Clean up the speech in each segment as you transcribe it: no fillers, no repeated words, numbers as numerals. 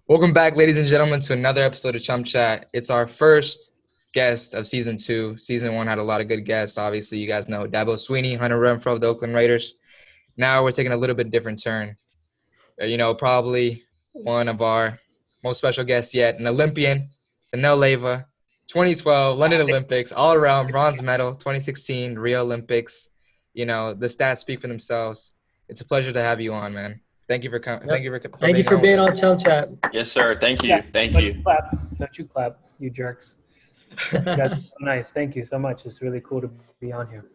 Welcome back, ladies and gentlemen, to another episode of Chum Chat. It's our first guest of season 2. Season 1 had a lot of good guests. Obviously, you guys know Dabo Sweeney, Hunter Renfrow of the Oakland Raiders. Now we're taking a little bit different turn. Probably one of our most special guests yet, an Olympian, Fannell Leyva, 2012 London Olympics, all-around bronze medal, 2016 Rio Olympics. The stats speak for themselves. It's a pleasure to have you on, man. Thank you for coming. Yep. For Thank you being for on being with us. on Chum Chat. Yes, sir. Thank you. Yeah, Thank don't you. Clap. Don't you clap, you jerks. That's nice. Thank you so much. It's really cool to be on here.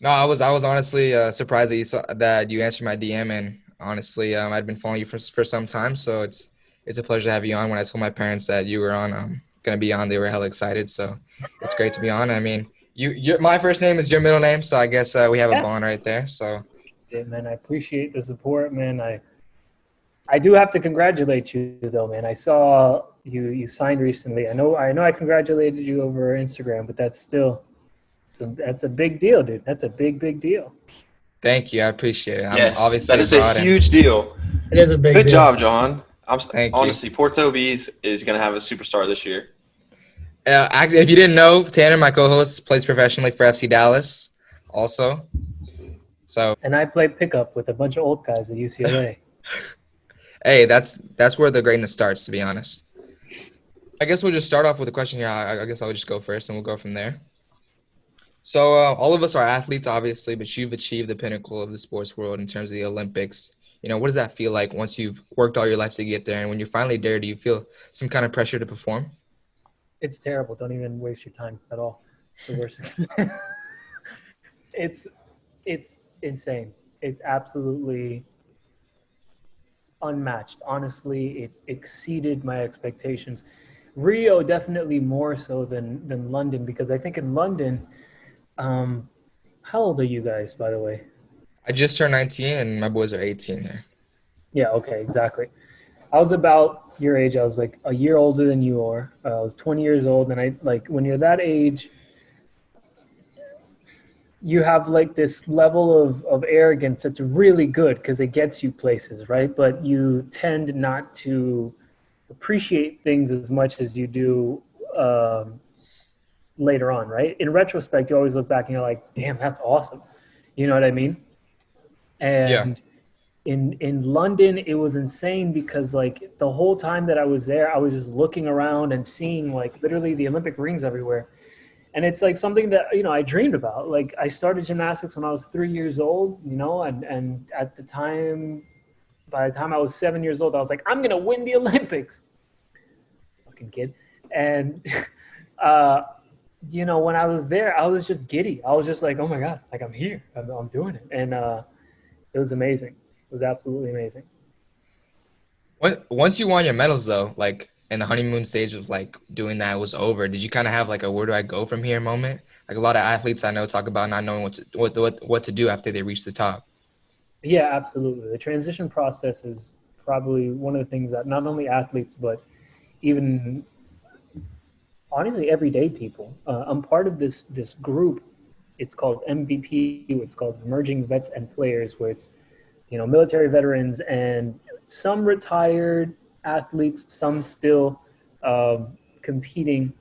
No, I was honestly surprised that you answered my DM, and honestly, I'd been following you for some time, so it's a pleasure to have you on. When I told my parents that you were gonna be on, they were hella excited, so it's great to be on. I mean, my first name is your middle name, so I guess we have a bond right there. So, yeah, man, I appreciate the support, man. I do have to congratulate you though, man. I saw you signed recently. I know I congratulated you over Instagram, but that's a big deal, dude. That's a big deal. Thank you, I appreciate it. Yes, that is a huge deal. It is a big Good deal. job, John. Thank you. Honestly, Porto Bees is going to have a superstar this year. Actually, if you didn't know, Tanner, my co-host, plays professionally for FC Dallas, also. So. And I play pickup with a bunch of old guys at UCLA. Hey, that's where the greatness starts, to be honest. I guess we'll just start off with a question here. I guess I'll just go first, and we'll go from there. So all of us are athletes, obviously, but you've achieved the pinnacle of the sports world in terms of the Olympics. What does that feel like once you've worked all your life to get there? And when you're finally there, do you feel some kind of pressure to perform? It's terrible. Don't even waste your time at all. The worst. It's insane. It's absolutely unmatched. Honestly, it exceeded my expectations. Rio definitely more so than London, because I think in London, how old are you guys, by the way? I just turned 19 and my boys are 18 here. Yeah, okay, exactly. I was about your age. I was like a year older than you are. I was 20 years old, and when you're that age, you have like this level of arrogance that's really good because it gets you places, right? But you tend not to appreciate things as much as you do later on, right? In retrospect, you always look back and you're like, damn, that's awesome. You know what I mean? And in London, it was insane because like the whole time that I was there, I was just looking around and seeing like literally the Olympic rings everywhere. And it's like something that, I dreamed about. Like I started gymnastics when I was 3 years old, and at the time, by the time I was 7 years old, I was like, I'm going to win the Olympics. Fucking kid. And, when I was there, I was just giddy. I was just like, oh my God, like I'm here. I'm doing it. And it was amazing. It was absolutely amazing. Once you won your medals, though, like in the honeymoon stage of like doing that was over, did you kind of have like a where do I go from here moment? Like a lot of athletes I know talk about not knowing what to do after they reach the top. Yeah, absolutely. The transition process is probably one of the things that not only athletes, but even honestly everyday people. I'm part of this group. It's called MVP. It's called Emerging Vets and Players, where it's military veterans and some retired athletes, some still competing.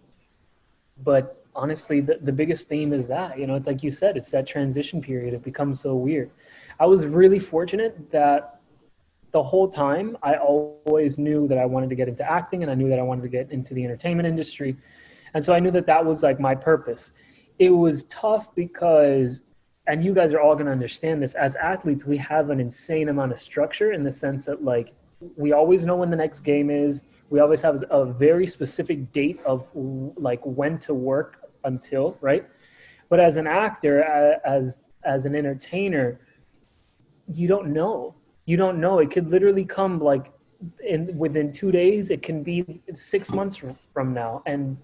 But honestly, the biggest theme is that, it's like you said, it's that transition period. It becomes so weird. I was really fortunate that the whole time I always knew that I wanted to get into acting, and I knew that I wanted to get into the entertainment industry. And so I knew that was like my purpose. It was tough because, and you guys are all going to understand this, as athletes, we have an insane amount of structure in the sense that like, we always know when the next game is. We always have a very specific date of like when to work until, right? But as an actor, as an entertainer, you don't know. It could literally come like within 2 days. It can be 6 months from now. And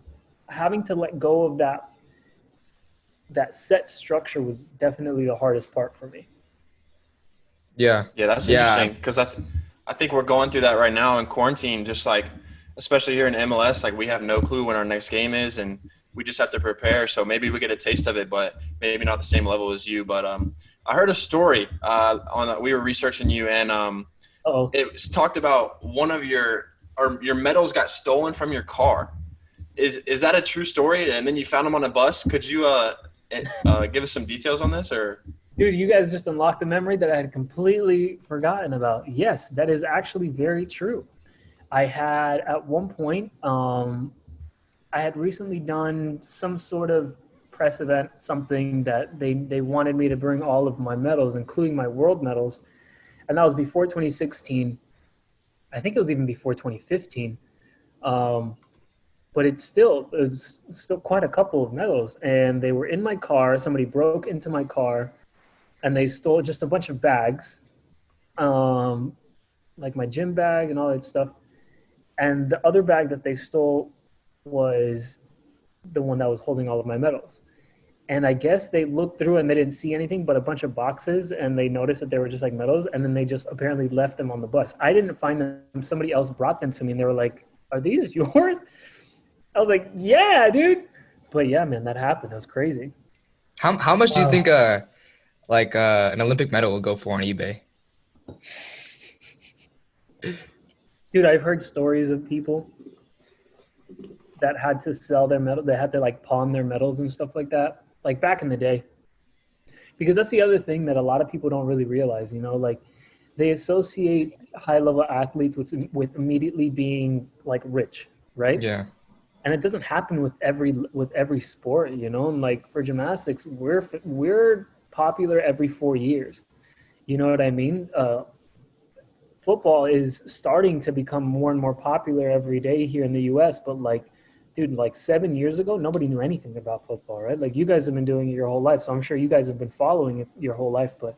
having to let go of that set structure was definitely the hardest part for me. Yeah, that's interesting because I think we're going through that right now in quarantine, just like, especially here in MLS, like we have no clue when our next game is and we just have to prepare. So maybe we get a taste of it, but maybe not the same level as you. But I heard a story we were researching you, and Oh, it was talked about your medals got stolen from your car. Is that a true story? And then you found them on a bus. Could you give us some details on this? Or dude, you guys just unlocked a memory that I had completely forgotten about. Yes, that is actually very true. I had at one point, I had recently done some sort of press event, something that they wanted me to bring all of my medals, including my world medals, and that was before 2016. I think it was even before 2015. Um, but it was still quite a couple of medals, and they were in my car. Somebody broke into my car, and they stole just a bunch of bags, um, like my gym bag and all that stuff. And the other bag that they stole was the one that was holding all of my medals. And I guess they looked through and they didn't see anything but a bunch of boxes, and they noticed that they were just like medals, and then they just apparently left them on the bus. I didn't find them. Somebody else brought them to me, and they were like, "Are these yours?" I was like, "Yeah, dude." But yeah, man, that happened. It was crazy. How much do you Wow. think an Olympic medal will go for on eBay? Dude, I've heard stories of people that had to sell their medal. They had to like pawn their medals and stuff like that, like back in the day. Because that's the other thing that a lot of people don't really realize, like they associate high level athletes with immediately being like rich, right? Yeah. And it doesn't happen with every sport, And like for gymnastics, we're popular every 4 years. You know what I mean? Football is starting to become more and more popular every day here in the U.S. But like, dude, like 7 years ago, nobody knew anything about football, right? Like you guys have been doing it your whole life, so I'm sure you guys have been following it your whole life. But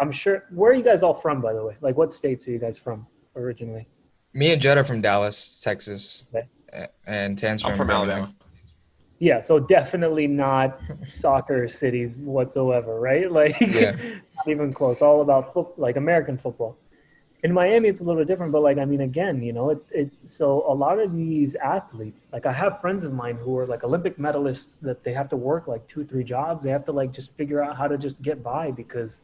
I'm sure. Where are you guys all from, by the way? Like, what states are you guys from originally? Me and Jed are from Dallas, Texas, Okay. and Tan's I'm from Birmingham. Alabama. Yeah, so definitely not soccer cities whatsoever, right? Like, Yeah. not even close. All about like American football. In Miami, it's a little bit different, but like, I mean, again, so a lot of these athletes, like I have friends of mine who are like Olympic medalists that they have to work like 2-3 jobs. They have to like just figure out how to just get by because,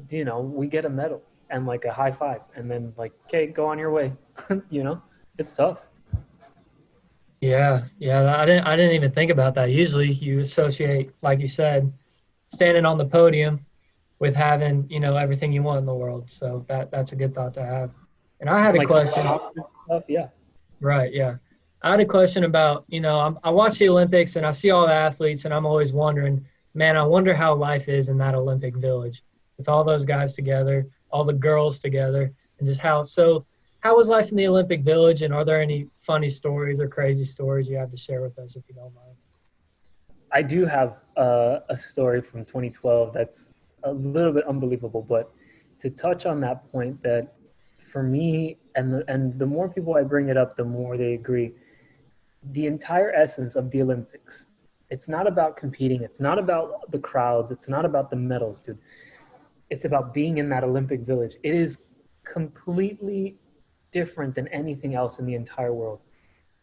we get a medal and like a high five and then like, okay, go on your way. It's tough. Yeah, I didn't even think about that. Usually you associate, like you said, standing on the podium with having, everything you want in the world. So that's a good thought to have. And I had a Like, question. stuff, yeah. Right, yeah. I had a question about, I watch the Olympics and I see all the athletes and I'm always wondering, man, I wonder how life is in that Olympic village with all those guys together, all the girls together, and just how was life in the Olympic village, and are there any funny stories or crazy stories you have to share with us if you don't mind? I do have a story from 2012 that's a little bit unbelievable, but to touch on that point, that for me, and the more people I bring it up, the more they agree. The entire essence of the Olympics, it's not about competing. It's not about the crowds. It's not about the medals, dude. It's about being in that Olympic village. It is completely different than anything else in the entire world.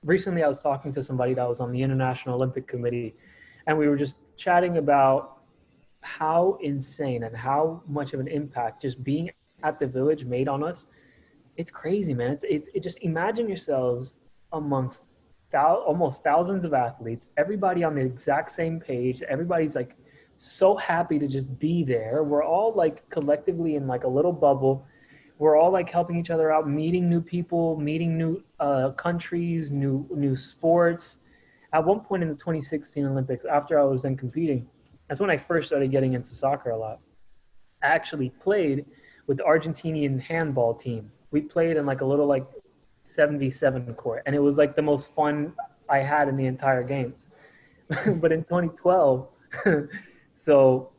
Recently, I was talking to somebody that was on the International Olympic Committee, and we were just chatting about how insane and how much of an impact just being at the village made on us. It's crazy, man. It just imagine yourselves amongst almost thousands of athletes, everybody on the exact same page. Everybody's like so happy to just be there. We're all like collectively in like a little bubble. We're all like helping each other out, meeting new people, meeting new countries, new sports. At one point in the 2016 Olympics, after I was then competing, that's when I first started getting into soccer a lot. I actually played with the Argentinian handball team. We played in like a little like 7v7 court, and it was like the most fun I had in the entire games. But in 2012, so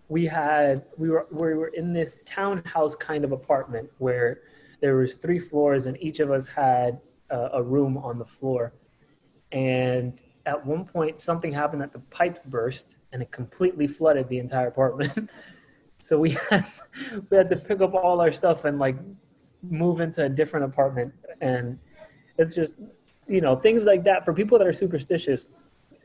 we were in this townhouse kind of apartment where there was 3 floors and each of us had a room on the floor. And at one point something happened that the pipes burst and it completely flooded the entire apartment. So we had to pick up all our stuff and like move into a different apartment. And it's just, things like that for people that are superstitious,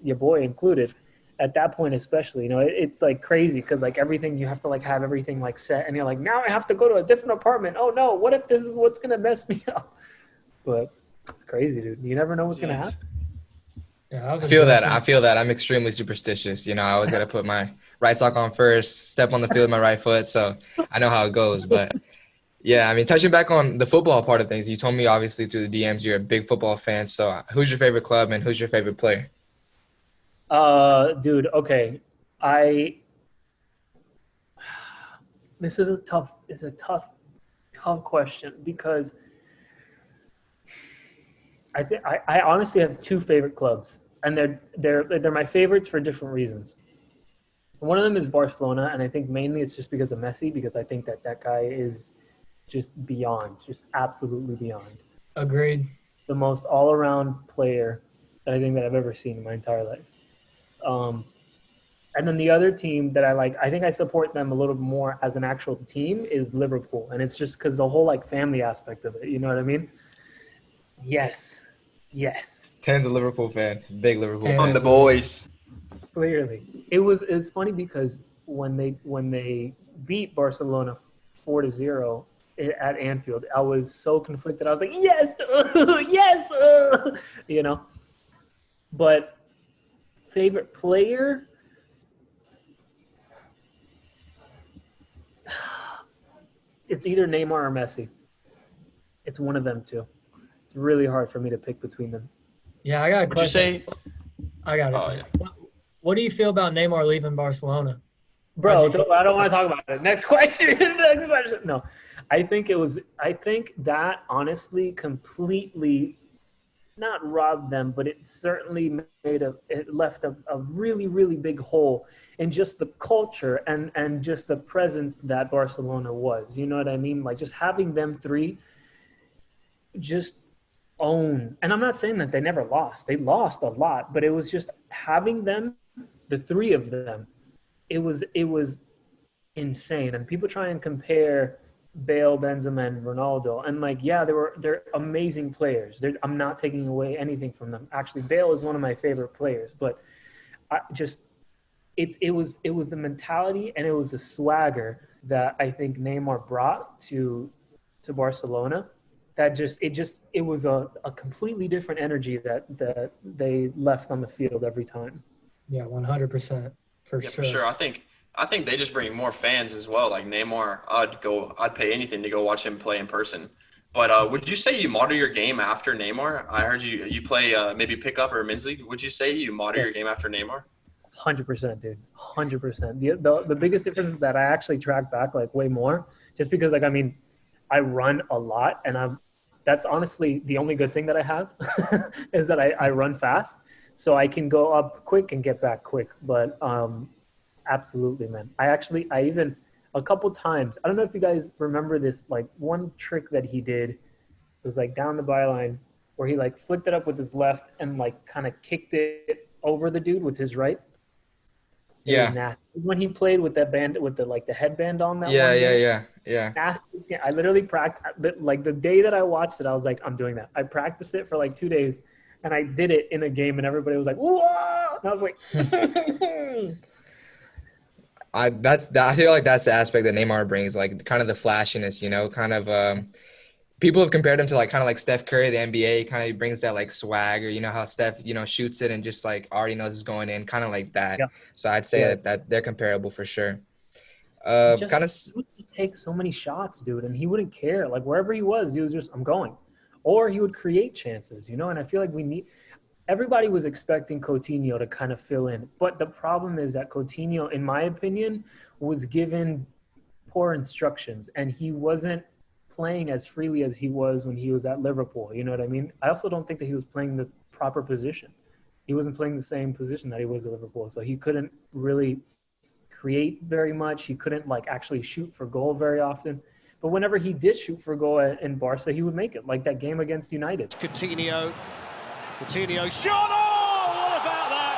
your boy included. at that point especially, you know, it's like crazy because like everything, you have to like have everything like set, and you're like, now I have to go to a different apartment. Oh no, what if this is what's gonna mess me up? But it's crazy, dude. You never know what's gonna happen. Yeah, that was I feel that. impressive. I feel that. I'm extremely superstitious. You know, I always got to put my right sock on first, step on the field with my right foot. So I know how it goes. But yeah, I mean, touching back on the football part of things, you told me obviously through the DMs you're a big football fan. So who's your favorite club and who's your favorite player? Dude, okay. This is a tough question because I honestly have two favorite clubs, and they're my favorites for different reasons. One of them is Barcelona, and I think mainly it's just because of Messi, because I think that guy is just absolutely beyond. Agreed. The most all-around player that I think that I've ever seen in my entire life. And then the other team that I like, I think I support them a little more as an actual team, is Liverpool, and it's just because the whole like family aspect of it. You know what I mean? Yes. Tan's a Liverpool fan, big Liverpool And On fan. the boys. Clearly, it's funny because when they beat Barcelona 4-0 at Anfield, I was so conflicted. I was like, yes, yes, you know. But favorite player, it's either Neymar or Messi. It's one of them two. It's really hard for me to pick between them. Yeah, I got a Would you question. say? I got it. Oh, yeah. What do you feel about Neymar leaving Barcelona? Bro, How'd you feel? I don't want to talk about it. Next question. No, I think that honestly completely not robbed them, but it certainly it left a really, really big hole in just the culture and just the presence that Barcelona was. You know what I mean? Like just having them three just own. And I'm not saying that they never lost. They lost a lot, but it was just having them, the three of them, it was insane. And people try and compare Bale, Benzema, and Ronaldo, and like, yeah, they're amazing players. I'm not taking away anything from them. Actually, Bale is one of my favorite players, but it was the mentality and it was the swagger that I think Neymar brought to Barcelona. That it was a completely different energy that they left on the field every time. Yeah, 100%. For Yeah, sure. for sure. I think they just bring more fans as well. Like Neymar, I'd pay anything to go watch him play in person. But would you say you model your game after Neymar? I heard you play maybe pickup or men's league. Would you say you model your game after Neymar? 100%, dude. 100%. The biggest difference is that I actually track back like way more, just because like, I mean, I run a lot, and that's honestly the only good thing that I have is that I run fast, so I can go up quick and get back quick. But absolutely, man. I even a couple times, I don't know if you guys remember this, like one trick that he did. It was like down the byline where he like flicked it up with his left and like kind of kicked it over the dude with his right. Yeah. Nasty. When he played with that band, with the headband on that. Yeah. Nasty. I literally practiced, like the day that I watched it, I was like, I'm doing that. I practiced it for like 2 days, and I did it in a game, and everybody was like, whoa! And I was like, I feel like that's the aspect that Neymar brings, like kind of the flashiness, you know, kind of people have compared him to like kind of like Steph Curry, the NBA, kind of brings that like swagger, you know how Steph, you know, shoots it and just like already knows it's going in, kind of like that. Yeah. So I'd say that they're comparable for sure. He would take so many shots, dude, and he wouldn't care. Like wherever he was just, I'm going. Or he would create chances, you know, and I feel like everybody was expecting Coutinho to kind of fill in. But the problem is that Coutinho, in my opinion, was given poor instructions, and he wasn't playing as freely as he was when he was at Liverpool. You know what I mean? I also don't think that he was playing the proper position. He wasn't playing the same position that he was at Liverpool. So he couldn't really create very much. He couldn't like actually shoot for goal very often. But whenever he did shoot for goal in Barca, he would make it, like that game against United. Coutinho shot! Oh, what about that?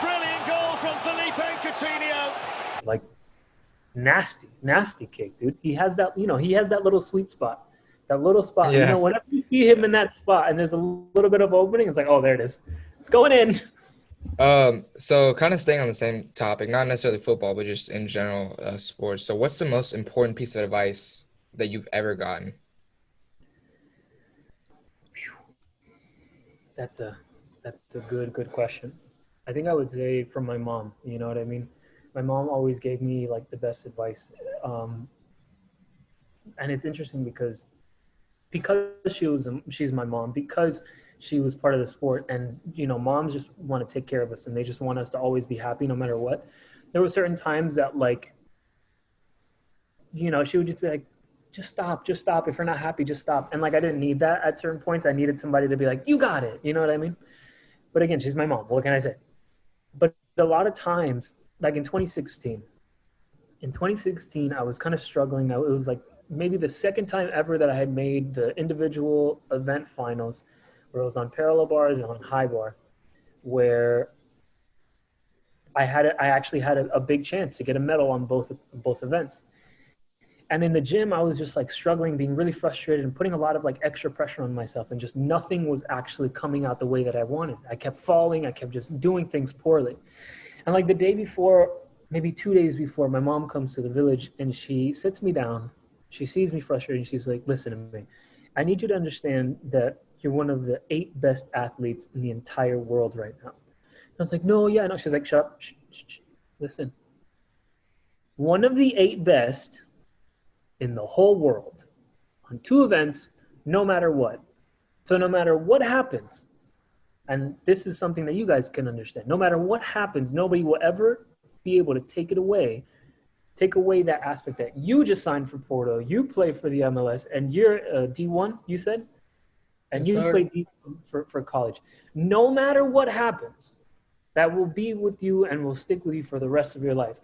Brilliant goal from Felipe Coutinho. Like nasty kick, dude. He has that, you know, he has that little sweet spot. That little spot. Yeah. You know, whenever you see him in that spot and there's a little bit of opening, it's like, oh, there it is. It's going in. So kind of staying on the same topic, not necessarily football, but just in general, sports. So what's the most important piece of advice that you've ever gotten? That's a good question. I think I would say from my mom. You know what I mean? My mom always gave me like the best advice, and it's interesting because she's my mom, because she was part of the sport, and moms just want to take care of us and they just want us to always be happy no matter what. There were certain times that, like, she would just be like, just stop, if you're not happy, just stop. And like, I didn't need that at certain points. I needed somebody to be like, you got it, you know what I mean? But again, she's my mom, what can I say? But a lot of times, like in 2016 I was kind of struggling. It was like maybe the second time ever that I had made the individual event finals, where it was on parallel bars and on high bar, where I actually had a big chance to get a medal on both events. And in the gym, I was just like struggling, being really frustrated and putting a lot of like extra pressure on myself, and just nothing was actually coming out the way that I wanted. I kept falling. I kept just doing things poorly. And like the day before, maybe 2 days before, my mom comes to the village and she sits me down. She sees me frustrated and she's like, listen to me. I need you to understand that you're one of the 8 best athletes in the entire world right now. I was like, no. She's like, shut up. Shh. Listen. One of the 8 best in the whole world on 2 events, no matter what. So no matter what happens, and this is something that you guys can understand, no matter what happens, nobody will ever be able to take away that aspect that you just signed for Porto, you play for the MLS, and you're D1, you said? And Yes, you sir. play D1 for college. No matter what happens, that will be with you and will stick with you for the rest of your life.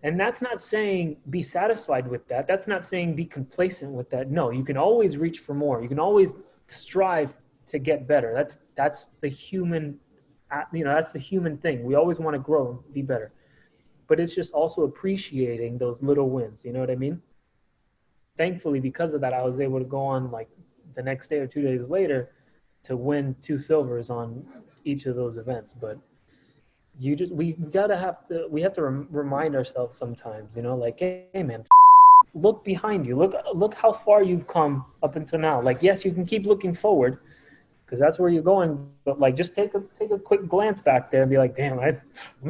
And that's not saying be satisfied with that. That's not saying be complacent with that. No, you can always reach for more. You can always strive to get better. That's the human, that's the human thing. We always want to grow and be better. But it's just also appreciating those little wins. You know what I mean? Thankfully, because of that, I was able to go on like the next day or 2 days later to win 2 silvers on each of those events. But we have to remind ourselves sometimes, like, hey man, look behind you, look how far you've come up until now. Like, yes, you can keep looking forward because that's where you're going, but like, just take a quick glance back there and be like, damn, I'm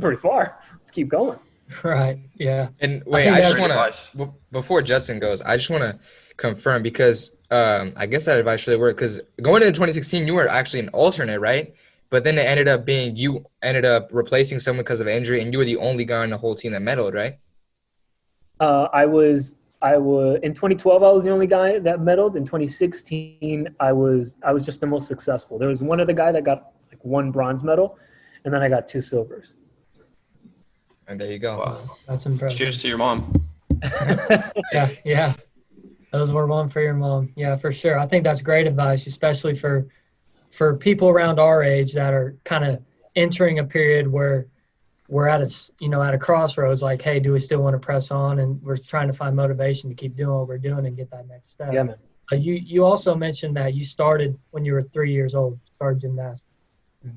pretty far, let's keep going. Right. Yeah. And I wait, think I that's just want advice. to, before Judson goes, I just want to confirm because I guess that advice really worked because going into 2016, you were actually an alternate, right? But then it ended up being you ended up replacing someone because of injury, and you were the only guy on the whole team that medaled, right? I was in 2012. I was the only guy that medaled. In 2016, I was just the most successful. There was one other guy that got like 1 bronze medal, and then I got 2 silvers. And there you go. Wow. That's impressive. Cheers to your mom. Yeah. Those were one for your mom. Yeah, for sure. I think that's great advice, especially for people around our age that are kind of entering a period where we're at a crossroads. Like, hey, do we still want to press on? And we're trying to find motivation to keep doing what we're doing and get that next step. Yeah, man. You also mentioned that you started when you were 3 years old. Started gymnastics.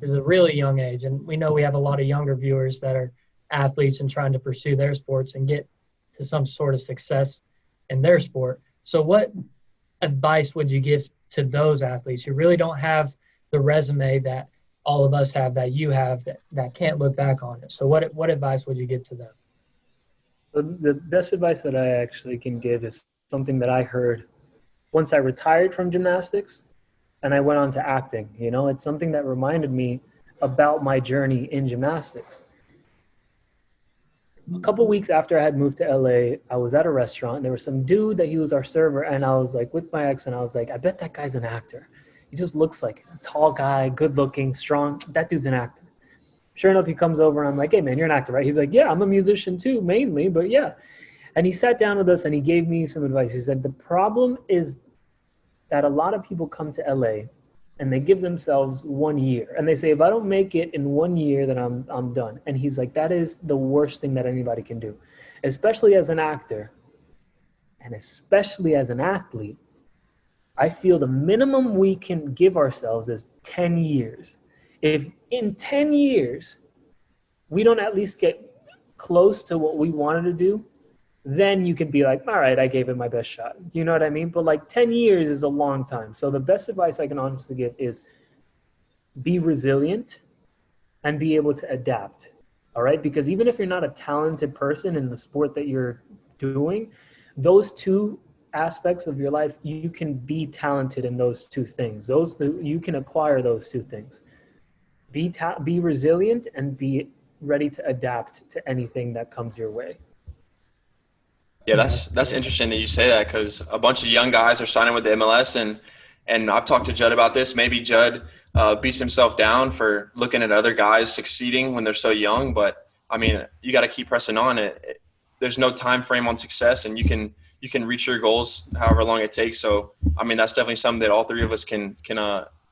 It's a really young age, and we know we have a lot of younger viewers that are athletes and trying to pursue their sports and get to some sort of success in their sport. So what advice would you give to those athletes who really don't have the resume that all of us have, that you have, that can't look back on it? So what advice would you give to them? The best advice that I actually can give is something that I heard once I retired from gymnastics and I went on to acting. It's something that reminded me about my journey in gymnastics. A couple weeks after I had moved to LA, I was at a restaurant. There was some dude that he was our server, and I was like with my ex, and I was like, I bet that guy's an actor. He just looks like a tall guy, good looking, strong. That dude's an actor. Sure enough, he comes over and I'm like, hey man, you're an actor, right? He's like, yeah, I'm a musician too, mainly, but yeah. And he sat down with us and he gave me some advice. He said, the problem is that a lot of people come to LA and they give themselves 1 year and they say, if I don't make it in 1 year, then I'm done. And he's like, that is the worst thing that anybody can do, especially as an actor and especially as an athlete. I feel the minimum we can give ourselves is 10 years. If in 10 years we don't at least get close to what we wanted to do, then you can be like, all right, I gave it my best shot. You know what I mean? But like 10 years is a long time. So the best advice I can honestly give is be resilient and be able to adapt. All right? Because even if you're not a talented person in the sport that you're doing, those two aspects of your life, you can be talented in those two things. You can acquire those two things. Be resilient and be ready to adapt to anything that comes your way. Yeah, that's interesting that you say that, because a bunch of young guys are signing with the MLS, and I've talked to Judd about this. Maybe Judd beats himself down for looking at other guys succeeding when they're so young, but I mean, you got to keep pressing on. There's no time frame on success, and you can reach your goals however long it takes. So I mean, that's definitely something that all three of us can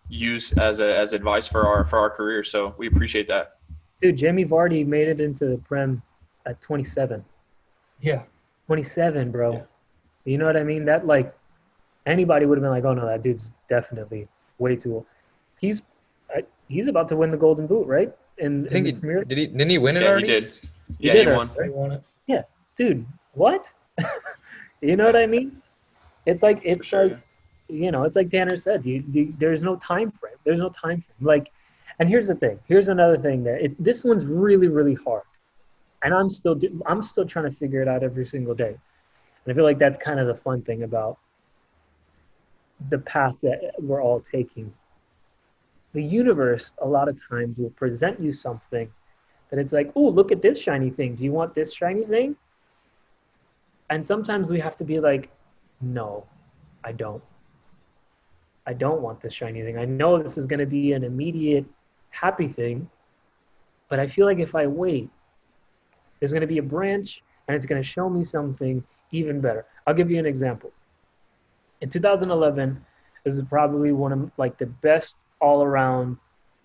use as advice for our career. So we appreciate that. Dude, Jamie Vardy made it into the Prem at 27. Yeah. 27, bro. Yeah. You know what I mean? That, like, anybody would have been like, oh no, that dude's definitely way too old. He's about to win the Golden Boot, right? I think didn't he win it Yeah, already? he did. He Yeah, did he it, won. They want it. Yeah, dude, what? You know what I mean? It's like it's like Tanner said. There's no time frame. There's no time frame. Like, and here's the thing. Here's another thing this one's really, really hard, and I'm still trying to figure it out every single day. And I feel like that's kind of the fun thing about the path that we're all taking. The universe, a lot of times, will present you something that it's like, oh, look at this shiny thing. Do you want this shiny thing? And sometimes we have to be like, no, I don't. I don't want this shiny thing. I know this is going to be an immediate happy thing, but I feel like if I wait, there's going to be a branch and it's going to show me something even better. I'll give you an example. In 2011, this is probably one of like the best all-around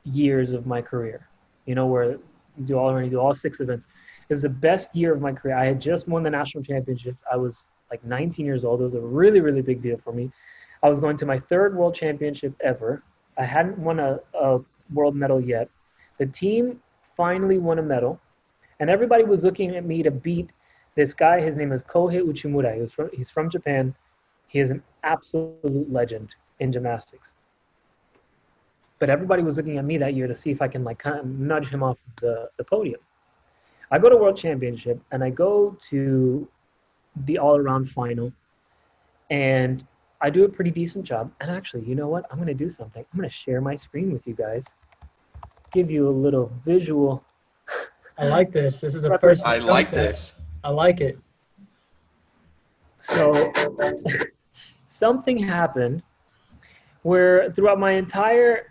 years of my career. You know, where you do all 6 events. It was the best year of my career. I had just won the national championship. I was like 19 years old. It was a really, really big deal for me. I was going to my 3rd world championship ever. I hadn't won a world medal yet. The team finally won a medal, and everybody was looking at me to beat this guy. His name is Kohei Uchimura. He's from Japan. He is an absolute legend in gymnastics. But everybody was looking at me that year to see if I can like kind of nudge him off the podium. I go to World Championship, and I go to the all-around final, and I do a pretty decent job. And actually, you know what? I'm going to do something. I'm going to share my screen with you guys, give you a little visual. I like this. This is a first. I like this. I like it. So something happened where throughout my entire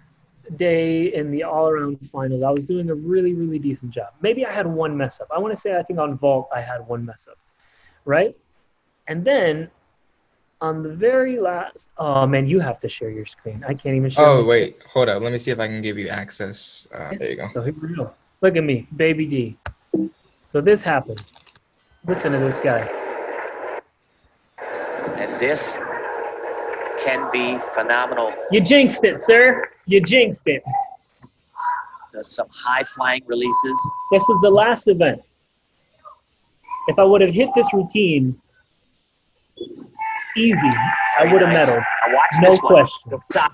day in the all-around finals, I was doing a really, really decent job. Maybe I had one mess up. I want to say I think on vault I had one mess up, right? And then on the very last, oh man, you have to share your screen. I can't even share. Oh, my wait, screen. hold up. Let me see if I can give you access. There you go. So here we go. Look at me, baby G. So this happened. Listen to this guy. And this can be phenomenal. You jinxed it, sir. You jinxed it. Does some high-flying releases. This was the last event. If I would have hit this routine easy, I would have Nice. medaled. Now watch No this one. question. Side.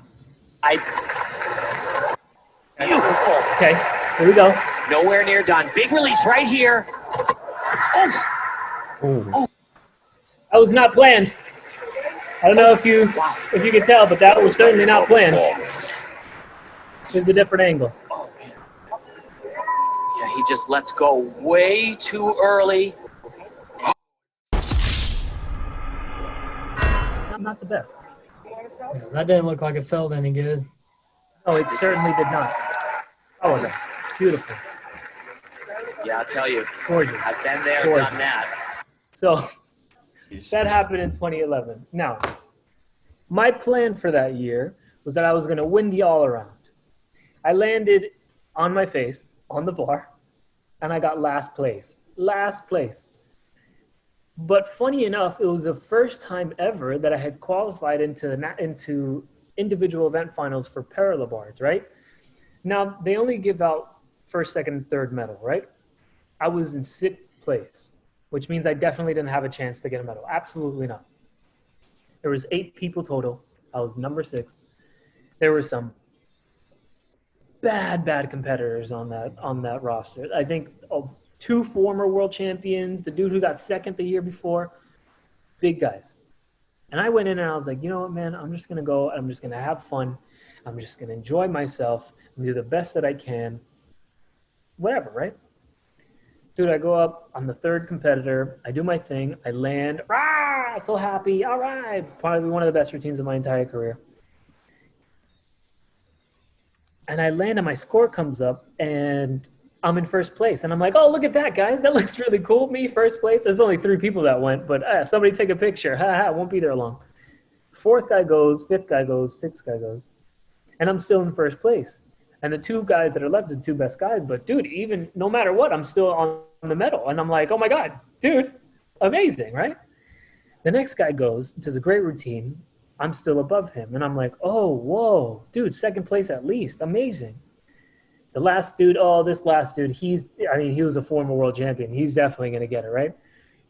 Beautiful. Okay, here we go. Nowhere near done. Big release right here. Oh, Ooh. That was not planned. I don't know if you wow. can tell, but that was certainly not planned. Here's a different angle. Oh, man. Yeah, he just lets go way too early. Not the best. Yeah, that didn't look like it felt any good. Oh, it certainly did not. Oh, okay. Beautiful. Yeah, I'll tell you. Gorgeous. I've been there, Gorgeous. done that. So that happened in 2011. Now, my plan for that year was that I was going to win the all-around. I landed on my face on the bar, and I got last place. Last place. But funny enough, it was the first time ever that I had qualified into individual event finals for Paralabards, right? Now, they only give out first, second, and third medal, right? I was in 6th place, which means I definitely didn't have a chance to get a medal. Absolutely not. There was 8 people total. I was number 6. There were some bad competitors on that roster. I think 2 former world champions, the dude who got 2nd the year before, big guys. And I went in and I was like, you know what, man, I'm just going to go. I'm just going to have fun. I'm just going to enjoy myself and do the best that I can. Whatever, right? Dude, I go up. I'm the 3rd competitor. I do my thing. I land. Ah, so happy. All right. Probably one of the best routines of my entire career. And I land and my score comes up and I'm in 1st place. And I'm like, oh, look at that, guys. That looks really cool. Me, 1st place. There's only 3 people that went, but somebody take a picture. Ha, won't be there long. 4th guy goes, 5th guy goes, 6th guy goes. And I'm still in 1st place. And the 2 guys that are left are the 2 best guys. But, dude, even no matter what, I'm still on the medal. And I'm like, oh, my God, dude, amazing, right? The next guy goes, does a great routine. I'm still above him. And I'm like, oh, whoa, dude, 2nd place at least. Amazing. The last dude, this last dude, he was a former world champion. He's definitely going to get it, right?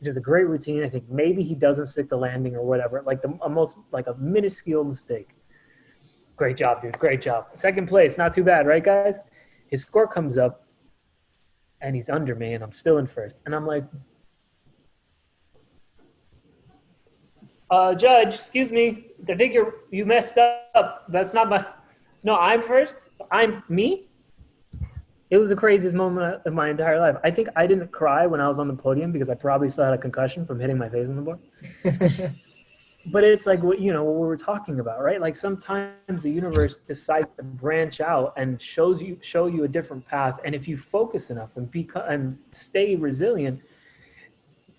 He does a great routine. I think maybe he doesn't stick the landing or whatever, like a minuscule mistake. Great job, dude. Great job. 2nd place, not too bad, right, guys? His score comes up, and he's under me, and I'm still in 1st. And I'm like, Judge, excuse me. I think you messed up. That's not my – no, I'm 1st. I'm me? It was the craziest moment of my entire life. I think I didn't cry when I was on the podium because I probably still had a concussion from hitting my face on the board. But it's like what we were talking about, right? Like sometimes the universe decides to branch out and show you a different path. And if you focus enough and stay resilient,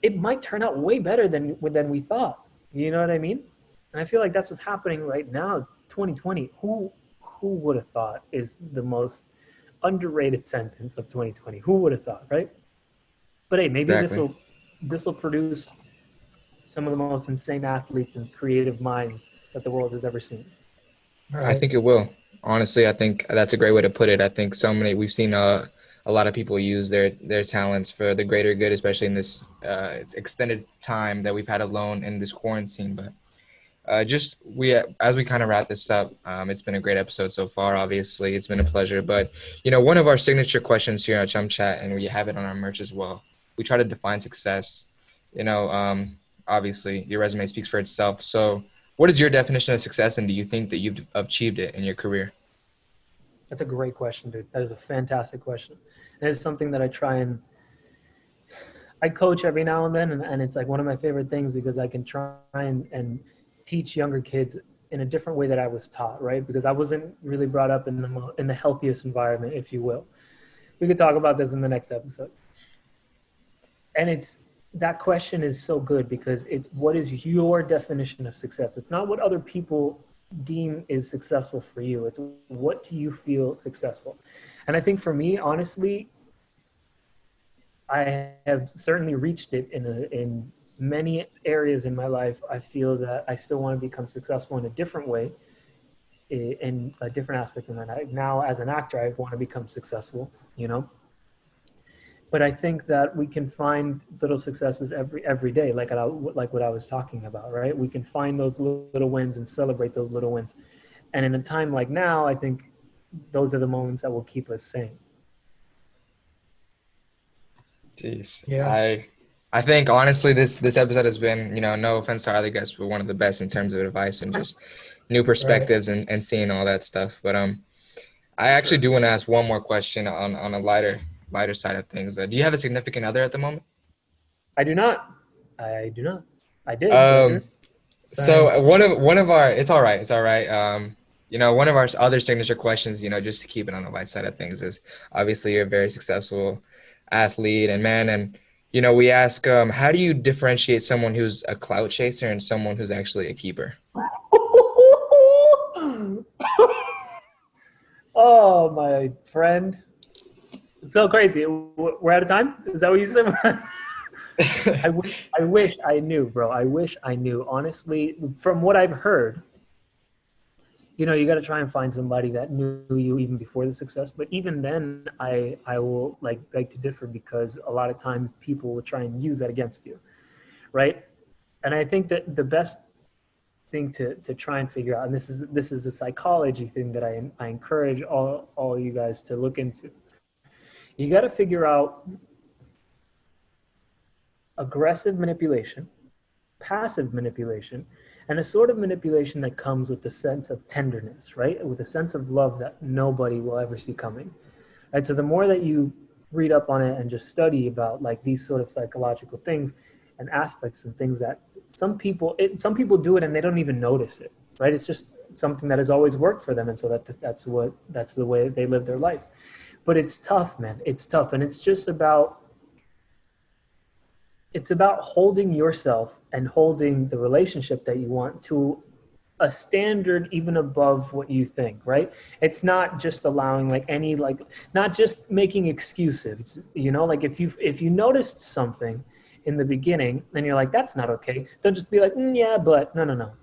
it might turn out way better than we thought. You know what I mean? And I feel like that's what's happening right now. 2020. Who would have thought is the most underrated sentence of 2020? Who would have thought, right? But hey, maybe exactly. This will produce some of the most insane athletes and creative minds that the world has ever seen. Right. I think it will. Honestly, I think that's a great way to put it. I think we've seen a lot of people use their talents for the greater good, especially in this extended time that we've had alone in this quarantine. But as we kind of wrap this up, it's been a great episode so far. Obviously, it's been a pleasure. But one of our signature questions here at Chum Chat, and we have it on our merch as well. We try to define success. Obviously, your resume speaks for itself. So, what is your definition of success, and do you think that you've achieved it in your career? That's a great question, dude. That is a fantastic question. And it's something that I coach every now and then, and it's like one of my favorite things because I can try and teach younger kids in a different way that I was taught, right? Because I wasn't really brought up in the healthiest environment, if you will. We could talk about this in the next episode. And that question is so good because it's what is your definition of success? It's not what other people deem is successful for you. It's what do you feel successful? And I think for me, honestly, I have certainly reached it in many areas in my life. I feel that I still want to become successful in a different way, in a different aspect of my life. Now, as an actor, I want to become successful, But I think that we can find little successes every day, like what I was talking about, right? We can find those little wins and celebrate those little wins. And in a time like now, I think those are the moments that will keep us sane. Jeez. Yeah. I think honestly this episode has been, no offense to our other guests, but one of the best in terms of advice and just new perspectives right. and seeing all that stuff. But I actually do want to ask one more question on a lighter side of things. Do you have a significant other at the moment? I do not. I did. So one of our, it's all right. One of our other signature questions, just to keep it on the light side of things, is obviously you're a very successful athlete and man, and we ask, how do you differentiate someone who's a clout chaser and someone who's actually a keeper? Oh, my friend. It's so crazy. We're out of time? Is that what you said? I wish I knew, bro. I wish I knew. Honestly, from what I've heard, you got to try and find somebody that knew you even before the success. But even then, I will beg to differ, because a lot of times people will try and use that against you, right? And I think that the best thing to try and figure out, and this is a psychology thing that I encourage all you guys to look into. You got to figure out aggressive manipulation, passive manipulation, and a sort of manipulation that comes with a sense of tenderness, right? With a sense of love that nobody will ever see coming, right? So the more that you read up on it and just study about like these sort of psychological things and aspects and things that some people do it and they don't even notice it, right? It's just something that has always worked for them, and so that's the way they live their life. But it's tough, man. It's tough, and it's about holding yourself and holding the relationship that you want to a standard even above what you think, right? It's not just allowing not just making excuses, like if you noticed something in the beginning and you're like, that's not okay, don't just be like, yeah, but no.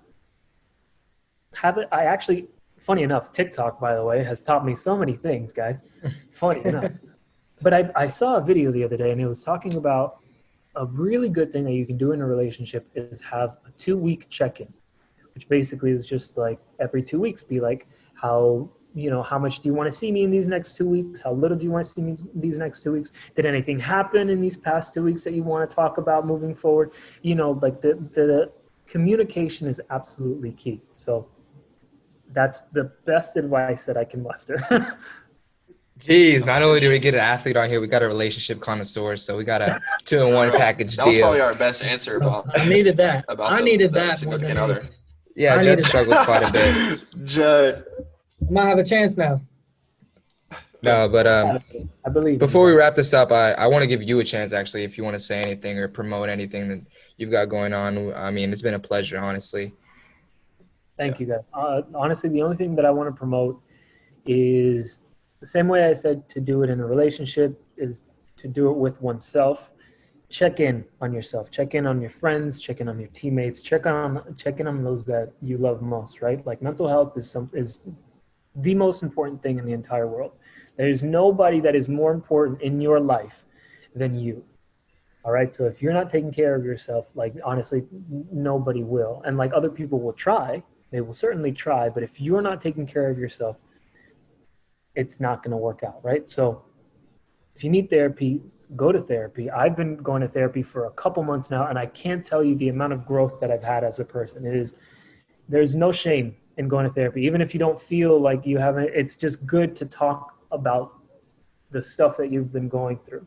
Funny enough, TikTok, by the way, has taught me so many things, guys. Funny enough. But I saw a video the other day, and it was talking about a really good thing that you can do in a relationship is have a 2-week check-in, which basically is just like every 2 weeks, be like, how much do you want to see me in these next 2 weeks? How little do you want to see me these next 2 weeks? Did anything happen in these past 2 weeks that you want to talk about moving forward? Like the communication is absolutely key. So that's the best advice that I can muster. Jeez, not only do we get an athlete on here, we got a relationship connoisseur, so we got a 2-in-1 package That was deal. probably our best answer about. I needed that. About I the- needed the that more significant than other. anything. Yeah, I Judd needed- struggled quite a bit. Judd. I might have a chance now. No, but I believe. before we wrap this up, I want to give you a chance, actually, if you want to say anything or promote anything that you've got going on. I mean, it's been a pleasure, honestly. Thank you, guys. Honestly, the only thing that I want to promote is the same way I said to do it in a relationship is to do it with oneself. Check in on yourself. Check in on your friends. Check in on your teammates. Check in on those that you love most, right? Like mental health is the most important thing in the entire world. There's nobody that is more important in your life than you. All right. So if you're not taking care of yourself, like honestly, nobody will. And like other people will try. They will certainly try. But if you're not taking care of yourself, it's not going to work out. Right. So if you need therapy, go to therapy. I've been going to therapy for a couple months now, and I can't tell you the amount of growth that I've had as a person. There's no shame in going to therapy. Even if you don't feel like you haven't, it's just good to talk about the stuff that you've been going through.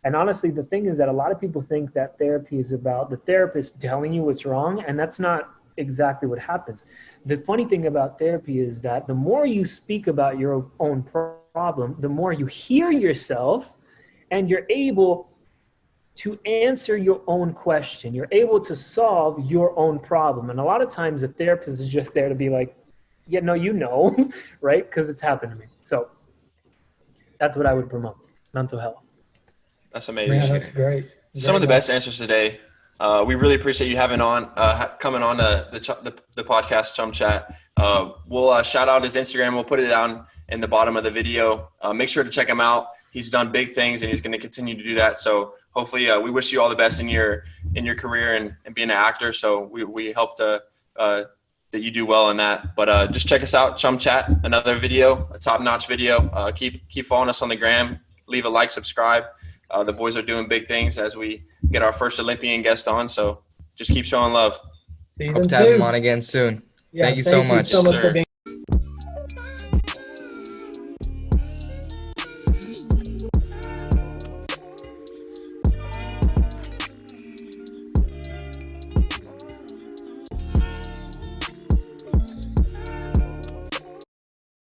And honestly, the thing is that a lot of people think that therapy is about the therapist telling you what's wrong, and that's not exactly what happens. The funny thing about therapy is that the more you speak about your own problem, the more you hear yourself, and you're able to answer your own question. You're able to solve your own problem. And a lot of times the therapist is just there to be like, yeah, no, right? Because it's happened to me. So that's what I would promote, mental health. That's amazing. Yeah, that's great. Some of the best answers today. We really appreciate you coming on the podcast Chum Chat. We'll shout out his Instagram. We'll put it down in the bottom of the video. Make sure to check him out. He's done big things, and he's going to continue to do that. So hopefully we wish you all the best in your career and being an actor. So we hope that you do well in that. But just check us out, Chum Chat, another video, a top-notch video. Keep following us on the gram. Leave a like, subscribe. The boys are doing big things as we get our first Olympian guest on. So just keep showing love. Season Hope to have him 2. on again soon. Yeah, Thank you so much. so much Yes, for sir. being